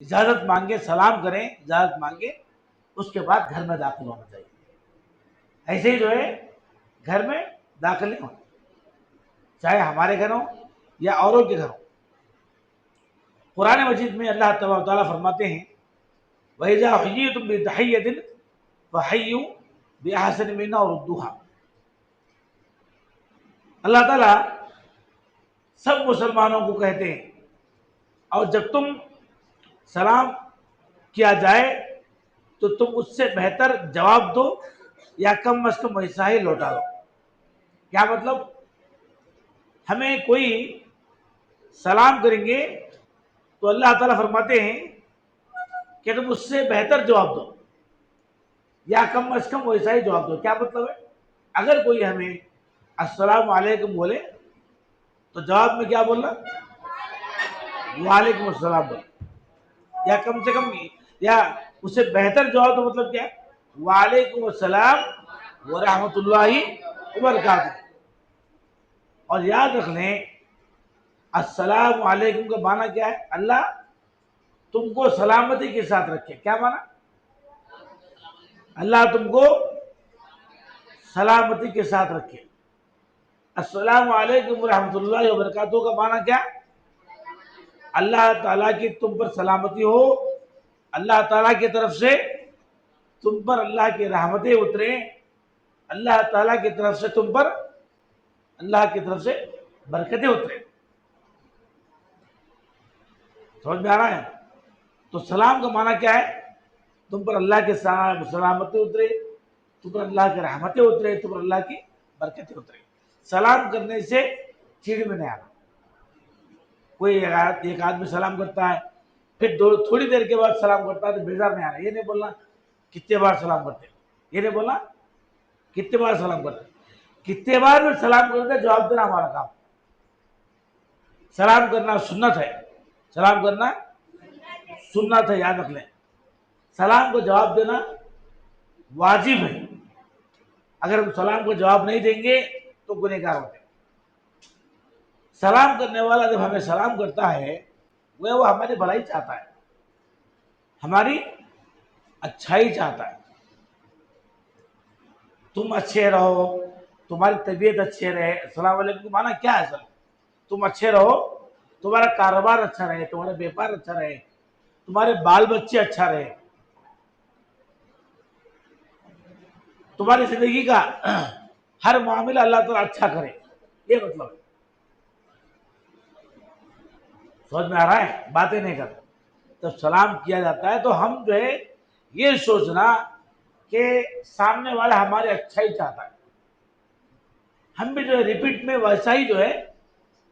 اجازت مانگے، سلام کریں، اجازت مانگے، اس کے بعد گھر میں داخل ہونا چاہیے. ایسے ہی جو ہے گھر میں داخل نہیں ہونا، چاہے ہمارے گھر ہوں یا اوروں کے گھر ہوں. قرآن مجید میں اللہ تبارک و تعالیٰ فرماتے ہیں وَإِذَا حُيِّيتُم بِتَحِيَّةٍ فَحَيُّوا بِأَحْسَنَ مِنْهَا أَوْ رُدُّوهَا. اللہ تعالیٰ سب مسلمانوں کو کہتے ہیں اور جب تم سلام کیا جائے تو تم اس سے بہتر جواب دو یا کم از کم ویسا ہی لوٹا دو. کیا مطلب؟ ہمیں کوئی سلام کریں گے تو اللہ تعالیٰ فرماتے ہیں کہ تم اس سے بہتر جواب دو یا کم از کم ویسا ہی جواب دو. کیا مطلب ہے؟ اگر کوئی ہمیں السلام علیکم بولے تو جواب میں کیا بولنا؟ وعلیکم السلام بولنا. یا کم سے کم یا اس سے بہتر جواب تو مطلب کیا ہے؟ وعلیکم السلام ورحمۃ اللہ وبرکاتہ. اور یاد رکھ لیں السلام علیکم کا معنی کیا ہے؟ اللہ تم کو سلامتی کے ساتھ رکھے. کیا معنی؟ اللہ تم کو سلامتی کے ساتھ رکھے. السلام علیکم ورحمۃ اللہ وبرکاتہ کا معنی کیا؟ اللہ تعالیٰ کی تم پر سلامتی ہو، اللہ تعالیٰ کی طرف سے تم پر اللہ کی رحمتیں اتریں، اللہ تعالیٰ کی طرف سے تم پر اللہ کی طرف سے برکتیں اتریں. سمجھ میں آ رہا ہے؟ تو سلام کا معنی کیا ہے؟ تم پر اللہ کی سلامتی اترے، تم پر اللہ کی رحمتیں اترے، تم پر اللہ کی برکتیں اترے. سلام کرنے سے چیڑ میں نہیں آنا. کوئی ایک آدمی سلام کرتا ہے پھر تھوڑی دیر کے بعد سلام کرتا ہے تو بیزار نہیں آنا. یہ نہیں بولنا کتنے بار سلام کرتے، یہ نہیں بولنا کتنے بار سلام کرتے. کتنے بار بھی سلام کرتے جواب دینا ہمارا کام. سلام کرنا سنت ہے، سلام کرنا سنت ہے، یاد رکھ لیں. سلام کو جواب دینا واجب ہے. اگر ہم سلام کو جواب نہیں دیں گے تو گنہگار ہوتے ہیں. سلام کرنے والا جب ہمیں سلام کرتا ہے وہ ہماری بھلائی چاہتا ہے، ہماری اچھائی چاہتا ہے. تم اچھے رہو، تمہاری طبیعت اچھے رہے. السلام علیکم کا معنی کیا ہے؟ اصل تم اچھے رہو، تمہارا کاروبار اچھا رہے، تمہارا بیپار اچھا رہے، تمہارے بال بچے اچھا رہے، تمہاری زندگی کا ہر معاملہ اللہ تعالیٰ اچھا کرے. یہ مطلب ہے. سمجھ میں آ رہا ہے؟ باتیں نہیں کرتے. جب سلام کیا جاتا ہے تو ہم جو ہے یہ سوچنا کہ سامنے والا ہمارے اچھا ہی چاہتا ہے. ہم بھی جو ہے ریپیٹ میں ویسا ہی جو ہے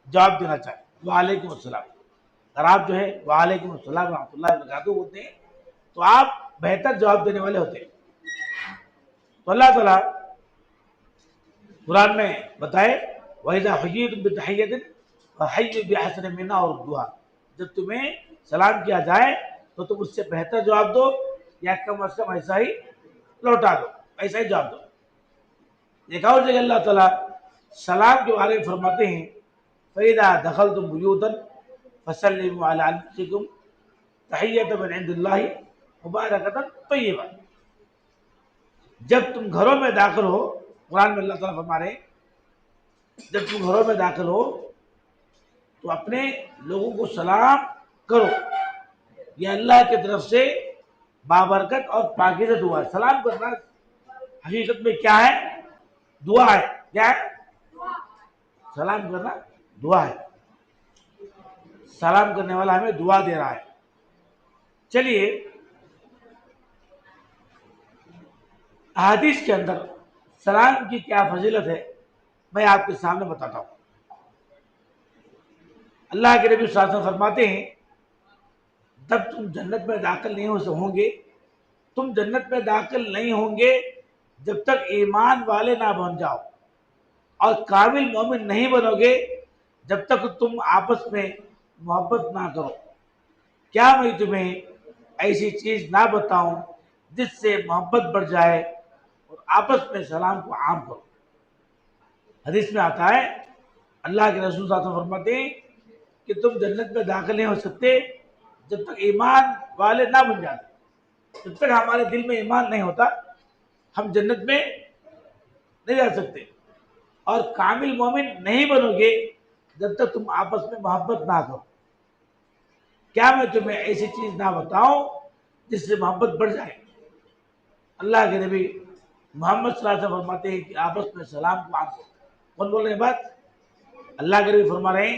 جواب دینا چاہتے. وعلیکم السلام. اگر آپ جو ہے وعلیکم السلام ورحمۃ اللہ وبرکاتہ ہوتے ہیں تو آپ بہتر جواب دینے والے ہوتے ہیں. تو اللہ تعالیٰ قرآن میں بتائے وَإِذَا حُيِّيتُم بِتَحِيَّةٍ فَحَيُّوا بِأَحْسَنَ مِنْهَا أَوْ رُدُّوهَا. جب تمہیں سلام کیا جائے تو تم اس سے بہتر جواب دو یا کم از کم ایسا ہی لوٹا دو، ایسا ہی جواب دو. ایک اور جگہ اللہ تعالیٰ سلام کے بارے میں فرماتے ہیں فَإِذَا دَخَلْتُم بُيُوتًا فَسَلِّمُوا عَلَىٰ أَنفُسِكُمْ تَحِيَّةً مِنْ عِندِ اللَّهِ مُبَارَكَةً طَيِّبَةً. جب تم گھروں میں داخل ہو، قرآن میں اللہ تعالیٰ فرما رہے ہیں جب تم گھروں میں داخل ہو تو اپنے لوگوں کو سلام کرو، یہ اللہ کی طرف سے بابرکت اور پاکیزہ دعا ہے. سلام کرنا حقیقت میں کیا ہے؟ دعا ہے. کیا ہے؟ سلام کرنا دعا ہے. سلام کرنے والا ہمیں دعا دے رہا ہے. چلیے احادیث کے اندر سلام کی کیا فضیلت ہے میں آپ کے سامنے بتاتا ہوں. اللہ کے نبی صلی اللہ علیہ وسلم فرماتے ہیں جب تم جنت میں داخل نہیں ہوں گے، تم جنت میں داخل نہیں ہوں گے جب تک ایمان والے نہ بن جاؤ، اور کامل مومن نہیں بنو گے جب تک تم آپس میں محبت نہ کرو. کیا میں تمہیں ایسی چیز نہ بتاؤں جس سے محبت بڑھ جائے اور آپس میں سلام کو عام کرو. حدیث میں آتا ہے اللہ کے رسول صلی اللہ علیہ وسلم فرماتے ہیں کہ تم جنت میں داخل نہیں ہو سکتے جب تک ایمان والے نہ بن جاتے، جب تک ہمارے دل میں ایمان نہیں ہوتا ہم جنت میں نہیں جا سکتے. اور کامل مومن نہیں بنو گے جب تک تم آپس میں محبت نہ کرو. کیا میں تمہیں ایسی چیز نہ بتاؤں جس سے محبت بڑھ جائے؟ اللہ کے نبی محمد صلی اللہ علیہ وسلم فرماتے ہیں کہ آپس میں سلام کو عام کرو. کون بول رہے ہیں بات؟ اللہ کے نبی فرما رہے ہیں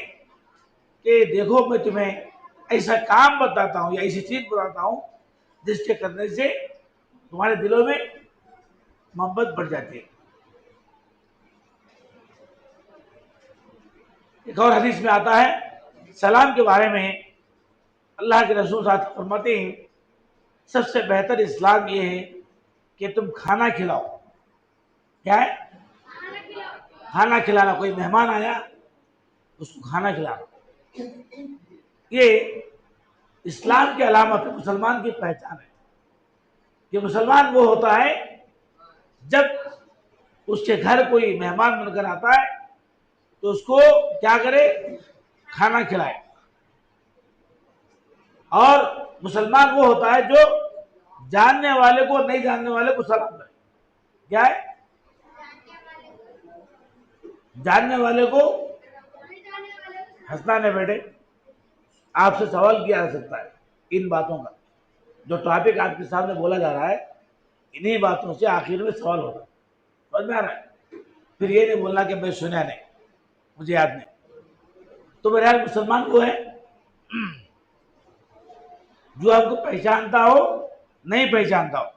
کہ دیکھو میں تمہیں ایسا کام بتاتا ہوں یا ایسی چیز بتاتا ہوں جس کے کرنے سے تمہارے دلوں میں محبت بڑھ جاتی ہے. ایک اور حدیث میں آتا ہے سلام کے بارے میں، اللہ کے رسول صلی اللہ علیہ وسلم فرماتے ہیں سب سے بہتر اسلام یہ ہے کہ تم کھانا کھلاؤ. کیا ہے؟ کھانا کھلانا. کوئی مہمان آیا اس کو کھانا کھلانا، یہ اسلام کی علامت ہے، مسلمان کی پہچان ہے. کہ مسلمان وہ ہوتا ہے جب اس کے گھر کوئی مہمان بن کر آتا ہے تو اس کو کیا کرے؟ کھانا کھلائے. اور مسلمان وہ ہوتا ہے جو جاننے والے کو نہیں جاننے والے کو سلام کرے. کیا ہے؟ جاننے والے کو ہنسنا نہیں بیٹے. آپ سے سوال کیا جا سکتا ہے ان باتوں کا، جو ٹاپک آپ کے سامنے بولا جا رہا ہے انہی باتوں سے آخر میں سوال ہوگا. سمجھ میں آ رہا ہے؟ پھر یہ نہیں بولنا کہ میں سنا نہیں، مجھے یاد نہیں. تو بہرحال مسلمان وہ ہے جو آپ کو پہچانتا ہو نہیں پہچانتا ہو،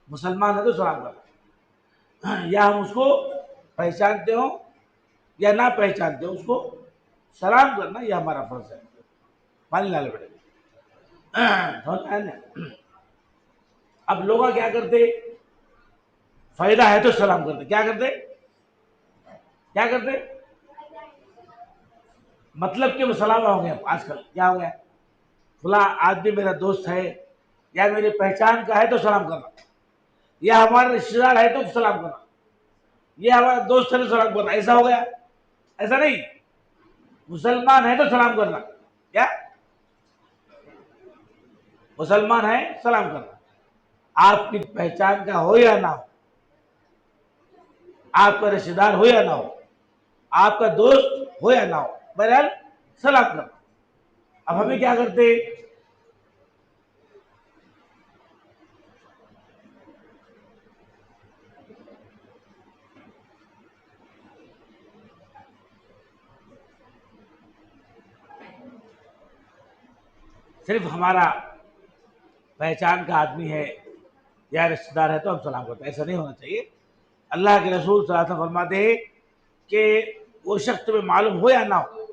مسلمان ہے تو سلام کرنا. یا ہم اس کو پہچانتے ہو یا نہ پہچانتے ہو اس کو سلام کرنا یہ ہمارا فرض ہے. پانی لا لے بیٹے. سمجھ میں آیا نا؟ اب لوگ کیا کرتے؟ فائدہ ہے تو سلام کرتے. کیا کرتے؟ کیا کرتے؟ مطلب کہ وہ سلام ہو گیا. آج کل کیا ہو گیا؟ فلاں آدمی میرا دوست ہے یا میری پہچان کا ہے تو سلام کرنا، یا ہمارا رشتے دار ہے تو سلام کرنا، یہ ہمارا دوست ہے تو سلام کرنا. ایسا ہو گیا؟ ایسا نہیں. مسلمان ہے تو سلام کرنا. کیا؟ مسلمان ہے سلام کرنا. آپ کی پہچان کا ہو یا نہ ہو، آپ کا رشتے دار ہو یا نہ ہو، آپ کا دوست ہو یا نہ ہو، بہرحال سلام کرنا. اب ہمیں کیا کرتے؟ صرف ہمارا پہچان کا آدمی ہے یا رشتے دار ہے تو ہم سلام کرتے ہیں. ایسا نہیں ہونا چاہیے. اللہ کے رسول صلی اللہ علیہ وسلم فرماتے ہیں کہ وہ شخص تمہیں معلوم ہو یا نہ ہو،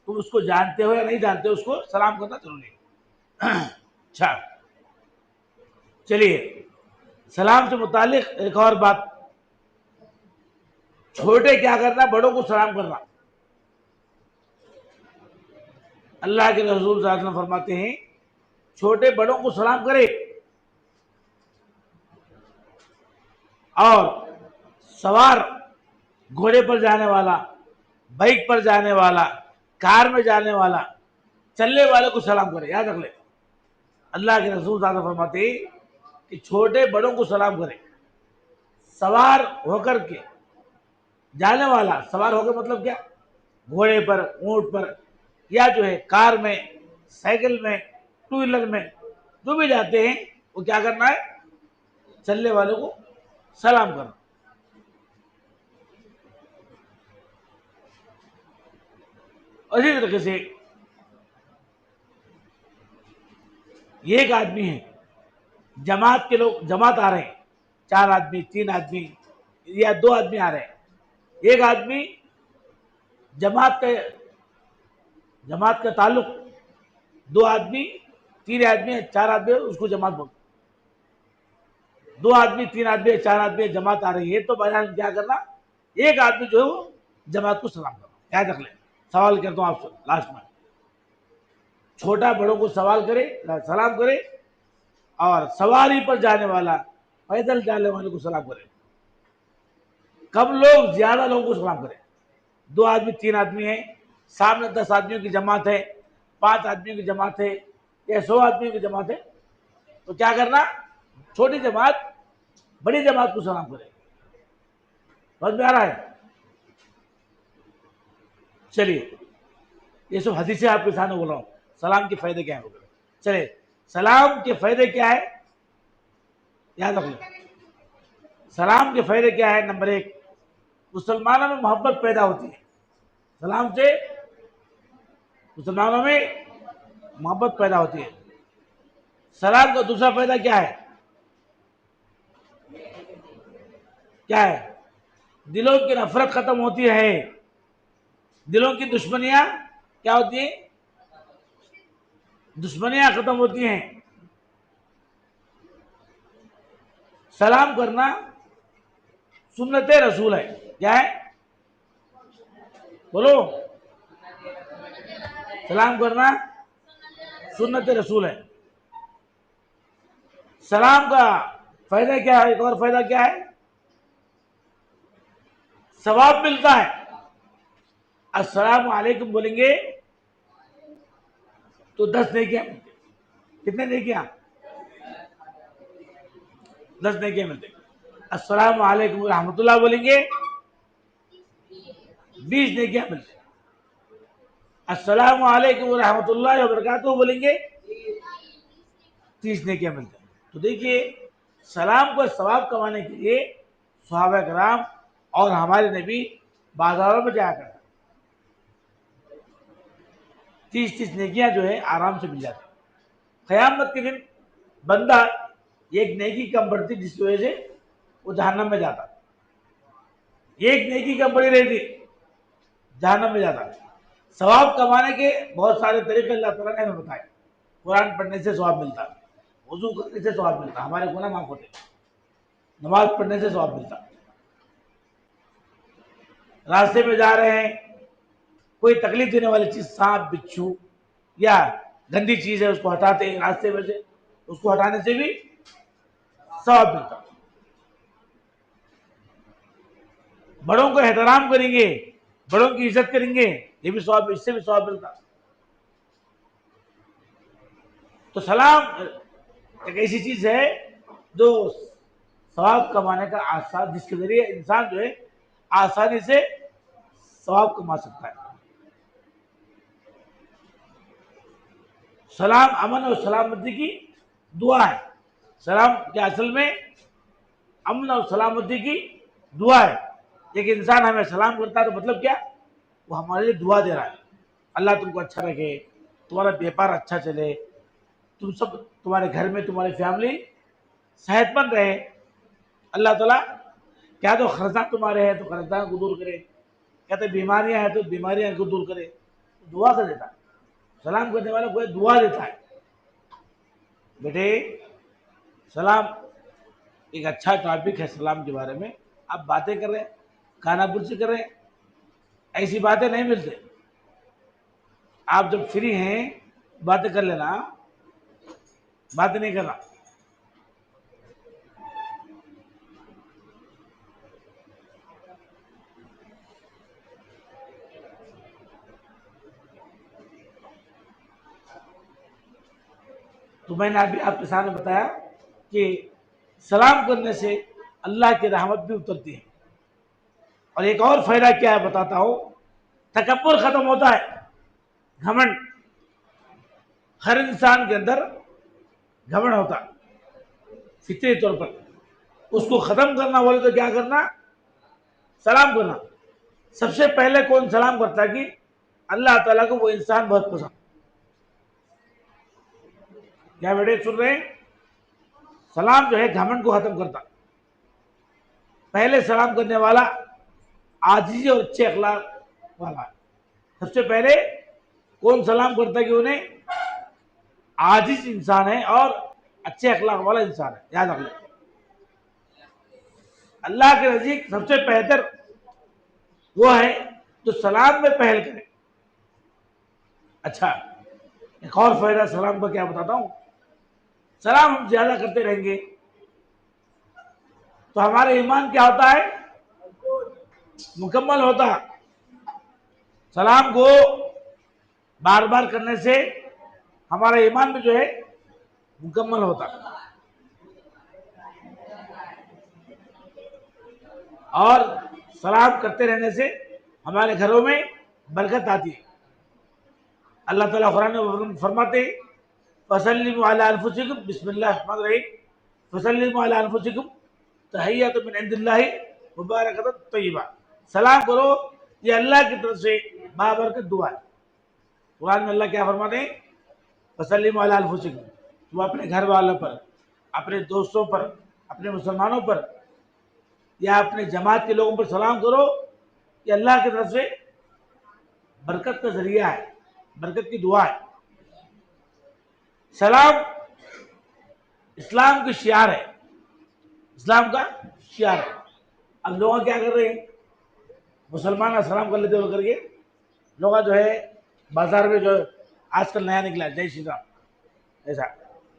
تم اس کو جانتے ہو یا نہیں جانتے ہو، اس کو سلام کرنا ضروری ہے. اچھا چلیے، سلام سے متعلق ایک اور بات، چھوٹے کیا کرنا؟ بڑوں کو سلام کرنا. اللہ کے رسول صلی اللہ علیہ وسلم فرماتے ہیں چھوٹے بڑوں کو سلام کرے. اور سوار گھوڑے پر جانے والا، بائک پر جانے والا، کار میں جانے والا، چلنے والے کو سلام کرے. یاد رکھ لے، اللہ کے رسول صلی اللہ علیہ وسلم فرماتے ہیں کہ چھوٹے بڑوں کو سلام کرے. سوار ہو کر کے جانے والا، سوار ہو کے مطلب کیا؟ گھوڑے پر، اونٹ پر، یا جو ہے کار میں، سائیکل میں، ٹو ویلر میں، جو بھی جاتے ہیں وہ کیا کرنا ہے؟ چلنے والوں کو سلام کرنا. اسی طریقے سے یہ ایک آدمی ہے، جماعت کے لوگ جماعت آ رہے ہیں، 4 آدمی، 3 آدمی یا 2 آدمی آ رہے ہیں. ایک آدمی جماعت کا تعلق 2 آدمی، 3 آدمی، 4 آدمی اس کو جماعت بولتے. 2 آدمی، 3 آدمی، 4 آدمی جماعت آ رہی ہے تو بہرحال کیا کرنا؟ ایک آدمی جو ہے وہ جماعت کو سلام کرنا. یاد رکھ لیں. سوال کرتا ہوں آپ سے لاسٹ میں، چھوٹا بڑوں کو سوال کرے، سلام کرے، اور سواری پر جانے والا، پیدل جانے والے کو سلام کرے. کم لوگ زیادہ لوگوں کو سلام کرے. 2 آدمی، 3 آدمی ہیں، سامنے 10 آدمیوں کی جماعت ہے، 5 آدمیوں کی جماعت ہے، یا 100 آدمی کی جماعت ہے تو کیا کرنا؟ چھوٹی جماعت بڑی جماعت کو سلام کرے. سمجھ میں آ رہا ہے؟ چلیے یہ سب حدیثیں آپ کے سامنے بول رہا ہوں. سلام کے فائدے کیا ہیں؟ چلے سلام کے فائدے کیا ہے یاد رکھ لیں. سلام کے فائدے کیا ہے؟ نمبر 1، مسلمانوں میں محبت پیدا ہوتی ہے. سلام سے مسلمانوں میں محبت پیدا ہوتی ہے. سلام کا دوسرا فائدہ کیا ہے؟ کیا ہے؟ دلوں کی نفرت ختم ہوتی ہے. دلوں کی دشمنیاں کیا ہوتی ہیں؟ دشمنیاں ختم ہوتی ہیں. سلام کرنا سنت رسول ہے. کیا ہے؟ بولو. سلام کرنا سنت رسول ہے. سلام کا فائدہ کیا ہے؟ ایک اور فائدہ کیا ہے؟ ثواب ملتا ہے. السلام علیکم بولیں گے تو 10 نیکیاں ملتے. کتنے نیکیاں؟ 10 نیکیاں ملتے. السلام علیکم ورحمۃ اللہ بولیں گے 20 نیکیاں ملتے. السلام علیکم ورحمۃ اللہ وبرکاتہ بولیں گے 30 نیکیاں ملتے ہیں. تو دیکھیے سلام کو ثواب کمانے کے لیے صحابہ کرام اور ہمارے نبی بازاروں میں جایا کرتے. 30 نیکیاں جو ہے آرام سے مل جاتی. قیامت کے دن بندہ ایک نیکی کم بڑھتی جس کی وجہ سے وہ جہنم میں جاتا. ایک نیکی کم بڑی رہتی جہنم میں جاتا. ثواب کمانے کے بہت سارے طریقے اللہ تعالیٰ نے ہمیں بتائے. قرآن پڑھنے سے ثواب ملتا، وضو کرنے سے ثواب ملتا، ہمارے گناہ معاف ہوتے، نماز پڑھنے سے ثواب ملتا. راستے میں جا رہے ہیں کوئی تکلیف دینے والی چیز سانپ بچھو یا گندی چیز ہے اس کو ہٹاتے ہیں راستے میں سے، اس کو ہٹانے سے بھی ثواب ملتا. بڑوں کو احترام کریں گے، بڑوں کی عزت کریں گے، یہ بھی ثواب، اس سے بھی ثواب ملتا. تو سلام ایک ایسی چیز ہے جو ثواب کمانے کا آسان، جس کے ذریعے انسان جو ہے آسانی سے ثواب کما سکتا ہے. سلام امن اور سلامتی کی دعا ہے. سلام کے اصل میں امن اور سلامتی کی دعا ہے. ایک انسان ہمیں سلام کرتا ہے تو مطلب کیا؟ وہ ہمارے لیے دعا دے رہا ہے. اللہ تم کو اچھا رکھے، تمہارا بیپار اچھا چلے، تم سب، تمہارے گھر میں تمہاری فیملی صحت مند رہے. اللہ تعالیٰ کیا تو خرچہ تمہارے ہیں تو خرچہ کو دور کرے، کہتے بیماریاں ہیں تو بیماریاں کو دور کرے. دعا کر دیتا ہے. سلام کرنے والا کوئی دعا دیتا ہے. بیٹے سلام ایک اچھا ٹاپک ہے. سلام کے بارے میں آپ باتیں کر رہے ہیں، کھانا پرسی کر رہے ہیں، ایسی باتیں نہیں ملتے. آپ جب فری ہیں باتیں کر لینا، باتیں نہیں کرنا. تو میں نے ابھی آپ کے سامنے بتایا کہ سلام کرنے سے اللہ کی رحمت بھی اترتی ہے. اور ایک اور فائدہ کیا ہے بتاتا ہوں. تکبر ختم ہوتا ہے، گھمنڈ. ہر انسان کے اندر گھمنڈ ہوتا فطری طور پر. اس کو ختم کرنا بولے تو کیا کرنا؟ سلام کرنا. سب سے پہلے کون سلام کرتا ہے کہ اللہ تعالیٰ کو وہ انسان بہت پسند. کیا بیٹے سن رہے ہیں؟ سلام جو ہے گھمنڈ کو ختم کرتا. پہلے سلام کرنے والا عاجزی اور اچھے اخلاق والا ہے. سب سے پہلے کون سلام کرتا ہے کہ انہیں عاجز انسان ہے اور اچھے اخلاق والا انسان ہے. یاد رکھ لیں اللہ کے نزدیک سب سے بہتر وہ ہے جو سلام میں پہل کرے. اچھا ایک اور فائدہ سلام کا کیا بتاتا ہوں. سلام ہم زیادہ کرتے رہیں گے تو ہمارا ایمان کیا ہوتا ہے؟ مکمل ہوتا. سلام کو بار بار کرنے سے ہمارا ایمان بھی جو ہے مکمل ہوتا. اور سلام کرتے رہنے سے ہمارے گھروں میں برکت آتی ہے. اللہ تعالیٰ قرآن میں فرماتے ہیں فَسَلِّمُوا عَلَىٰ أَنفُسِكُمْ بسم اللہ الرحمن الرحیم فَسَلِّمُوا عَلَىٰ أَنفُسِكُمْ تَحِيَّةٌ مِّنْ عِندِ اللَّهِ مُبَارَكَةٌ طَيِّبَةٌ. سلام کرو، یہ اللہ کی طرف سے بابرکت دعا ہے. قرآن میں اللہ کیا فرماتے ہیں؟ فَسَلِّمُوا عَلَىٰ أَنفُسِكُمْ. تم اپنے گھر والوں پر، اپنے دوستوں پر، اپنے مسلمانوں پر یا اپنے جماعت کے لوگوں پر سلام کرو. یہ اللہ کی طرف سے برکت کا ذریعہ ہے، برکت کی دعا ہے. سلام اسلام کی شعار ہے، اسلام کا شعار ہے. اب لوگ کیا کر رہے ہیں؟ مسلمان سلام کر لیتے ہو کر کے لوگ جو ہے بازار میں جو آج کل نیا نکلا جے شری رام ایسا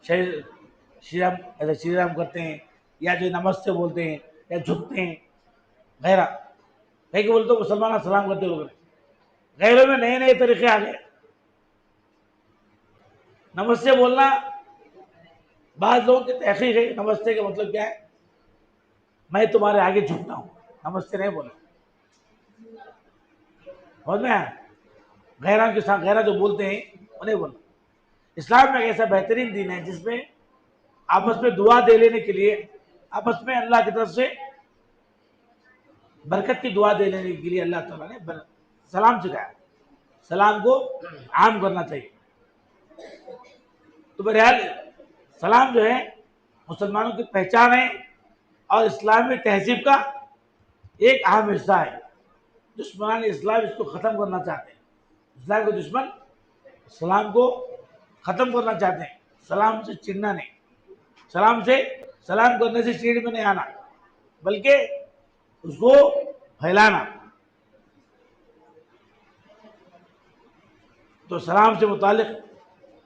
شری رام ایسا شری رام کرتے ہیں، یا جو نمستے بولتے ہیں یا جھکتے ہیں غیرہ. کہیں کہ بولتے مسلمان سلام کرتے ہو. غیروں میں نئے نئے طریقے آ گئے. نمستے بولنا بعض لوگوں کی تحقیق ہے. نمستے کا مطلب کیا ہے؟ میں تمہارے آگے جھکتا ہوں. نمستے نہیں بولنا. سمجھ میں آیا؟ غیرہ کے ساتھ غیرہ جو بولتے ہیں انہیں بولنا. اسلام میں ایک ایسا بہترین دین ہے جس میں آپس میں دعا دے لینے کے لیے، آپس میں اللہ کی طرف سے برکت کی دعا دے لینے کے لیے اللہ تعالیٰ نے سلام سکھایا. سلام کو عام کرنا چاہیے. تو بہرحال سلام جو ہے مسلمانوں کی پہچان ہے اور اسلامی تہذیب کا ایک اہم حصہ ہے. دشمنان اسلام اس کو ختم کرنا چاہتے ہیں. اسلام کے دشمن سلام کو ختم کرنا چاہتے ہیں. سلام سے چڑھنا نہیں، سلام کرنے سے چیڑ میں نہیں آنا، بلکہ اس کو پھیلانا. تو سلام سے متعلق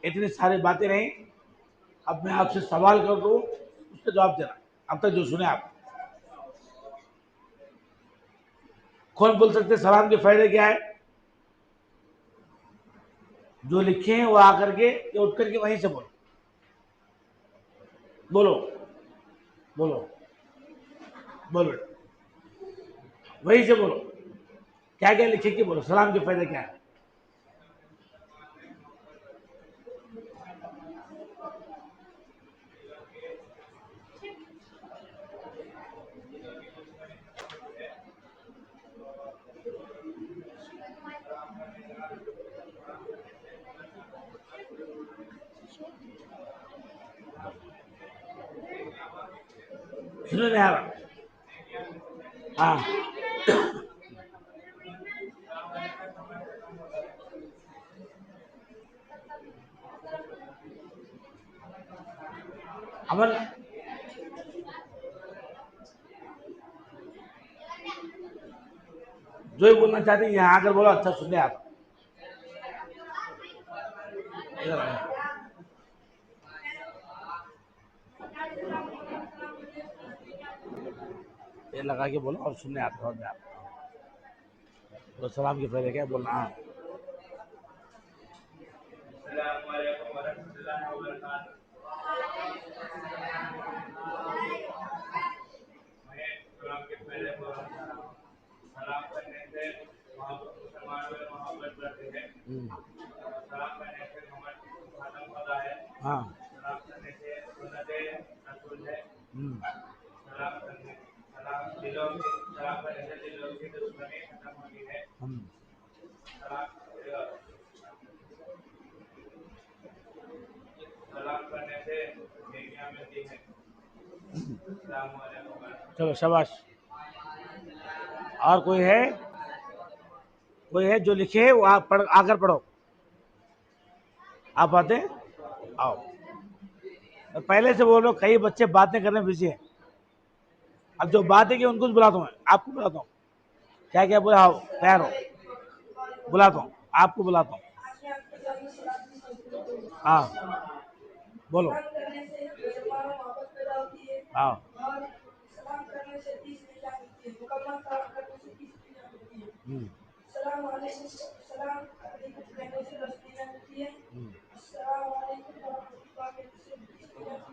اتنی ساری باتیں رہیں. اب میں آپ سے سوال کر دوں، اس کا جواب دینا. اب تک جو سنے آپ کون بول سکتے سلام کے فائدے کیا ہے؟ جو لکھے ہیں وہ آ کر کے یا اٹھ کر کے وہیں سے بولو. بولو بولو بولو وہیں سے بولو. کیا کیا لکھے کے بولو. سلام کے فائدے کیا ہے؟ سننے نہیں آ رہا. ہاں عمل جو ہی بولنا چاہتے ہیں یہاں آ کر بولو. اچھا سننے آپ یہ لگا کے بولو اور سننے آپ میں آپ تو سلام کے فائدے کیا ہے بولنا. ہاں السلام علیکم ورحمۃ اللہ وبرکاتہ. میں سلام کے پہلے سلام کرنے سے مسلمانوں میں محبت بڑھتی ہے. سلام کرنے سے محبت ختم ہوتا ہے. ہاں سلام کرنے سے سنت رسول ہے. سلام کرنے سلام کرنے سے دلوں کی دشمنی ختم ہوتی ہے. سلام کرنے سے نیکیاں ملتی ہیں. السلام علیکم. چلو شاباش. اور کوئی ہے؟ کوئی ہے جو لکھے وہ آپ آ کر پڑھو. آپ آتے ہیں آؤ. پہلے سے بولو کئی بچے باتیں کرنے بزی ہیں. اب جو باتیں کی ان کو بلاتا ہوں. آپ کو بلاتا ہوں. کیا کیا بولا؟ آؤ تیار ہو. بلاتا ہوں آپ کو بلاتا ہوں. ہاں بولو. ہاں